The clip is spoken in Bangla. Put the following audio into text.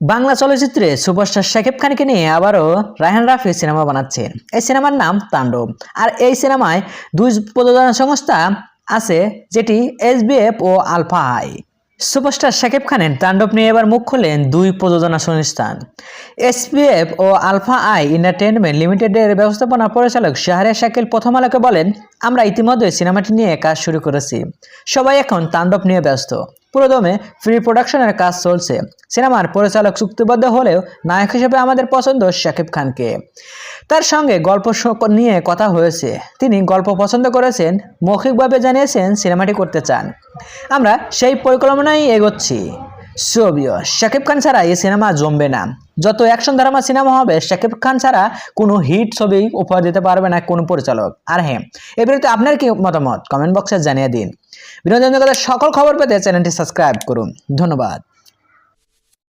বাংলা চলচ্চিত্রে সুপারস্টার শাকিব খানকে নিয়ে আবারও রায়হান রাফি সিনেমা বানাচ্ছেন। এই সিনেমার নাম তাণ্ডব। আর এই সিনেমায় দুই প্রযোজনা সংস্থা আছে, যেটি এসবিএফ ও আলফা আই। সুপারস্টার শাকিব খানের তাণ্ডব নিয়ে এবার মুখ খুললেন দুই প্রযোজনা সংস্থান। এসবিএফ ও আলফা আই এন্টারটেইনমেন্ট লিমিটেডের ব্যবস্থাপনা পরিচালক শাহরিয়ার শাকিল প্রথম আলোকে বলেন, আমরা ইতিমধ্যে সিনেমাটি নিয়ে কাজ শুরু করেছি। সবাই এখন তাণ্ডব নিয়ে ব্যস্ত। পুরোদমে প্রি প্রোডাকশনের কাজ চলছে। সিনেমার পরিচালক চুক্তিবদ্ধ হলেও নায়ক হিসেবে আমাদের পছন্দ শাকিব খানকে। তার সঙ্গে গল্প নিয়ে কথা হয়েছে। তিনি গল্প পছন্দ করেছেন, মৌখিকভাবে জানিয়েছেন সিনেমাটি করতে চান। আমরা সেই পরিকল্পনায় এগোচ্ছি। শাকিব খান ছাড়া এই সিনেমা জমবে না। যত অ্যাকশন ড্রামা সিনেমা হবে, শাকিব খান ছাড়া কোনো হিট ছবি উপহার দিতে পারবে না কোনো পরিচালক। আর হ্যাঁ, এই বিরুদ্ধে আপনার কি মতামত কমেন্ট বক্সে জানিয়ে দিন। বিনোদন জগতের সকল খবর পেতে চ্যানেলটি সাবস্ক্রাইব করুন। ধন্যবাদ।